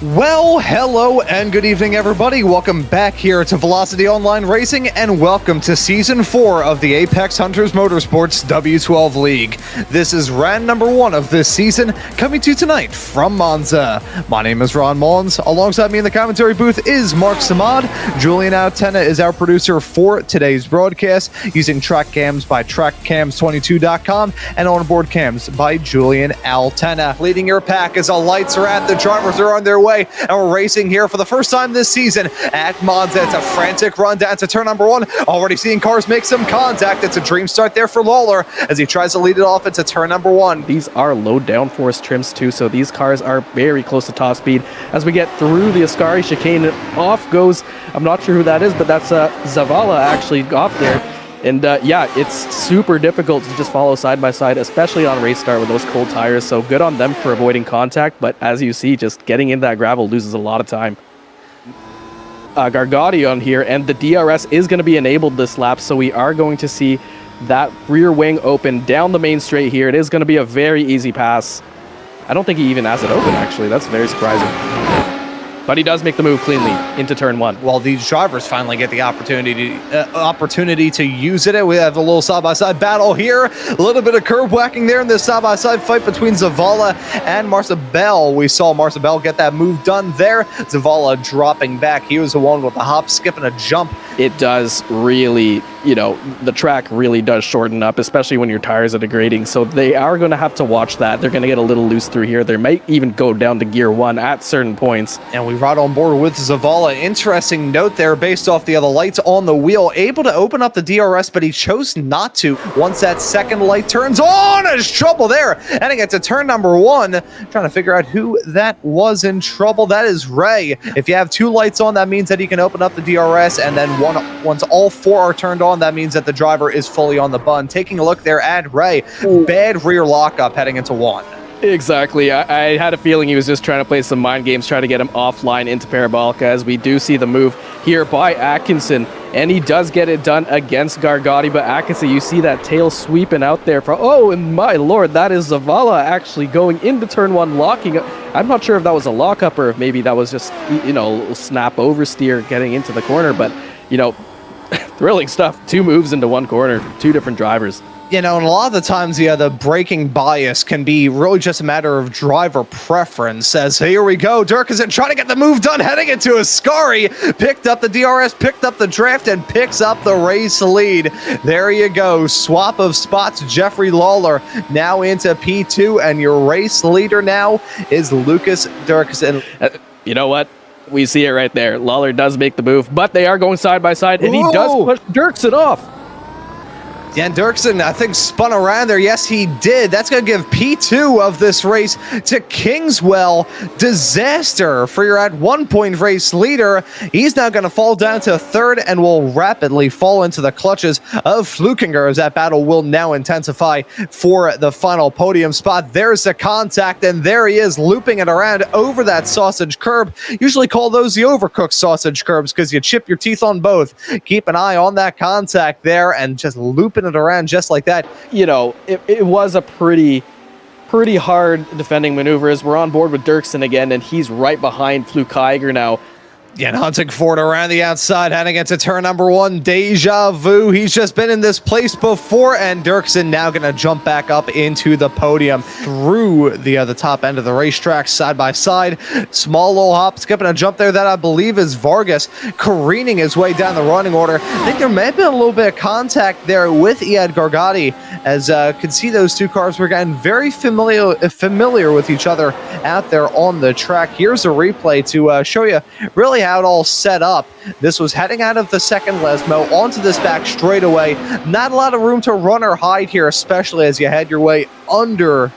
Well, hello and good evening, everybody. Welcome back here to Velocity Online Racing, and welcome to Season 4 of the Apex Hunters Motorsports W12 League. This is round number 1 of this season, coming to you tonight from Monza. My name is Ron Maunz. Alongside me in the commentary booth is Mark Samad. Julian Altena is our producer for today's broadcast, using track cams by trackcams22.com and onboard cams by Julian Altena. Leading your pack as the lights are out, the drivers are on their way, and we're racing here for the first time this season at Monza. It's a frantic run down to turn number 1. Already seeing cars make some contact. It's a dream start there for Lawler as he tries to lead it off into turn number 1. These are low downforce trims too, so these cars are very close to top speed. As we get through the Ascari chicane, off goes, I'm not sure who that is, but that's Zavala actually off there. And yeah, it's super difficult to just follow side by side, especially on race start with those cold tires. So good on them for avoiding contact. But as you see, just getting into that gravel loses a lot of time. Gargatti on here, and the DRS is going to be enabled this lap. So we are going to see that rear wing open down the main straight here. It is going to be a very easy pass. I don't think he even has it open, actually. That's very surprising. But he does make the move cleanly into turn 1. Well, these drivers finally get the opportunity to use it. We have a little side-by-side battle here. A little bit of curb whacking there in this side-by-side fight between Zavala and Marcel. We saw Marcel get that move done there. Zavala dropping back. He was the one with the hop, skip, and a jump. It does really, the track really does shorten up, especially when your tires are degrading. So they are going to have to watch that. They're going to get a little loose through here. They might even go down to gear 1 at certain points. And we ride on board with Zavala. Interesting note there based off the other lights on the wheel. Able to open up the DRS, but he chose not to. Once that second light turns on, there's trouble there. Heading into turn number 1, trying to figure out who that was in trouble. That is Ray. If you have 2 lights on, that means that he can open up the DRS, and then once all 4 are turned on, that means that the driver is fully on the bun. Taking a look there at Ray. Bad rear lockup heading into 1. Exactly. I had a feeling he was just trying to play some mind games, trying to get him offline into Parabolica, as we do see the move here by Atkinson, and he does get it done against Gargatti. But Atkinson, you see that tail sweeping out there from, oh, and my lord, that is Zavala actually going into turn 1, locking up. I'm not sure if that was a lockup or if maybe that was just, snap oversteer getting into the corner, but, thrilling stuff. 2 moves into 1 corner, 2 different drivers. And a lot of the times, the braking bias can be really just a matter of driver preference. As here we go, Dirksen trying to get the move done, heading into Ascari, picked up the DRS, picked up the draft, and picks up the race lead. There you go, swap of spots. Jeffrey Lawler now into P2, and your race leader now is Lucas Dirksen. You know what? We see it right there. Lawler does make the move, but they are going side by side, and he does push Dirksen off. Yeah, Dirksen, I think, spun around there. Yes, he did. That's going to give P2 of this race to Kingswell. Disaster for your at 1 point race leader. He's now going to fall down to 3rd and will rapidly fall into the clutches of Flukinger, as that battle will now intensify for the final podium spot. There's the contact, and there he is, looping it around over that sausage curb. Usually call those the overcooked sausage curbs because you chip your teeth on both. Keep an eye on that contact there and just looping it around just like that. It was a pretty hard defending maneuvers. We're on board with Dirksen again, and he's right behind Flukiger now. Yeah, and hunting for it around the outside, heading into turn number 1. Deja vu. He's just been in this place before, and Dirksen now going to jump back up into the podium through the top end of the racetrack, side by side. Small little hop, skipping a jump there that I believe is Vargas, careening his way down the running order. I think there may have been a little bit of contact there with Iad Gargatti, as could see those 2 cars were getting very familiar with each other out there on the track. Here's a replay to show you really how it all set up. This was heading out of the second Lesmo onto this back straightaway. Not a lot of room to run or hide here, especially as you head your way under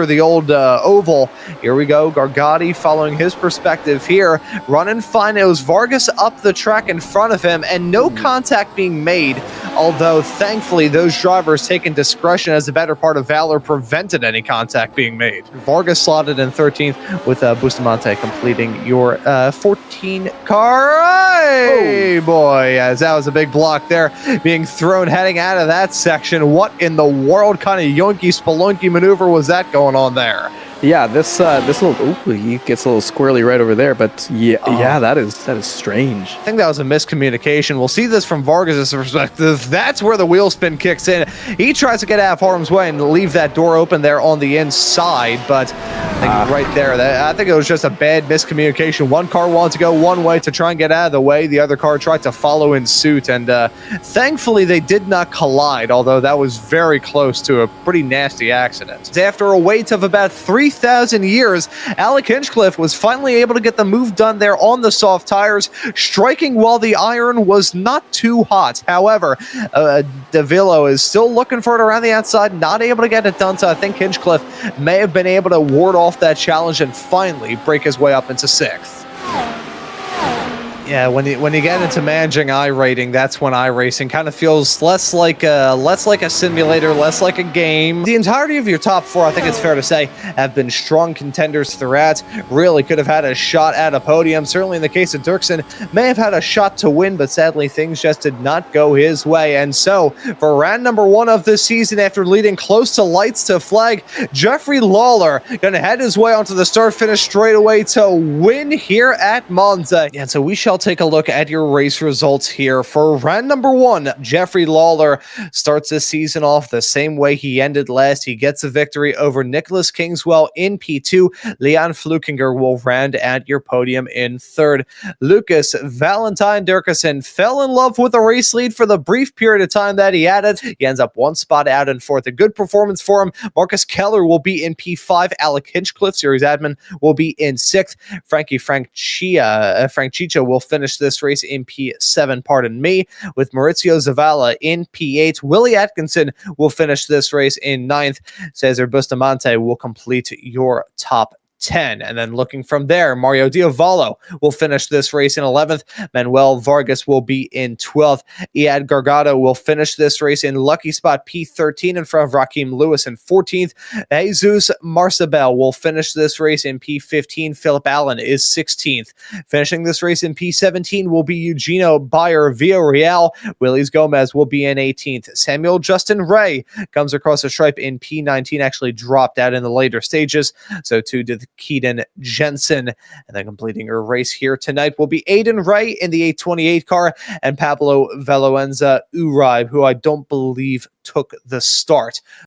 the old oval. Here we go, Gargatti following his perspective here, running fine. It was Vargas up the track in front of him, and no contact being made, although thankfully those drivers taking discretion as the better part of valor prevented any contact being made. Vargas slotted in 13th with Bustamante completing your 14 car. Hey, boy, as that was a big block there being thrown heading out of that section. What in the world kind of yonky spelunky maneuver was that going on there? Yeah, this little he gets a little squirrely right over there, but yeah, that is strange. I think that was a miscommunication. We'll see this from Vargas' perspective. That's where the wheel spin kicks in. He tries to get out of harm's way and leave that door open there on the inside, but I think right there, I think it was just a bad miscommunication. One car wanted to go one way to try and get out of the way. The other car tried to follow in suit, and thankfully they did not collide, although that was very close to a pretty nasty accident. After a wait of about 3,000 years, Alec Hinchcliffe was finally able to get the move done there on the soft tires, striking while the iron was not too hot. However, Davilo is still looking for it around the outside, not able to get it done, so I think Hinchcliffe may have been able to ward off that challenge and finally break his way up into 6th. Yeah, when you get into managing iRacing, that's when iRacing kind of feels less like a simulator, less like a game. The entirety of your top 4, I think it's fair to say, have been strong contenders throughout. Really could have had a shot at a podium. Certainly in the case of Dirksen, may have had a shot to win, but sadly things just did not go his way. And so, for round number 1 of this season, after leading close to lights to flag, Jeffrey Lawler gonna head his way onto the start-finish straightaway to win here at Monza. And so we shall take a look at your race results here. For round number 1, Jeffrey Lawler starts this season off the same way he ended last. He gets a victory over Nicholas Kingswell in P2. Leon Flukinger will round at your podium in 3rd. Lucas Valentine Dirksen fell in love with the race lead for the brief period of time that he had it. He ends up 1 spot out in 4th. A good performance for him. Marcus Keller will be in P5. Alec Hinchcliffe, series admin, will be in 6th. Frank Chicha will finish this race in P7, pardon me, with Maurizio Zavala in P8. Willie Atkinson will finish this race in 9th. Cesar Bustamante will complete your top 10. And then looking from there, Mario Diavallo will finish this race in 11th. Manuel Vargas will be in 12th. Iad Gargado will finish this race in lucky spot P13 in front of Raheem Lewis in 14th. Jesus Marcabel will finish this race in P15. Philip Allen is 16th. Finishing this race in P17 will be Eugenio Bayer Villarreal. Willis Gomez will be in 18th. Samuel Justin Ray comes across the stripe in P19, actually dropped out in the later stages. So too did Keaton Jensen. And then completing her race here tonight will be Aiden Ray in the 828 car and Pablo Veloenza Uribe, who I don't believe took the start.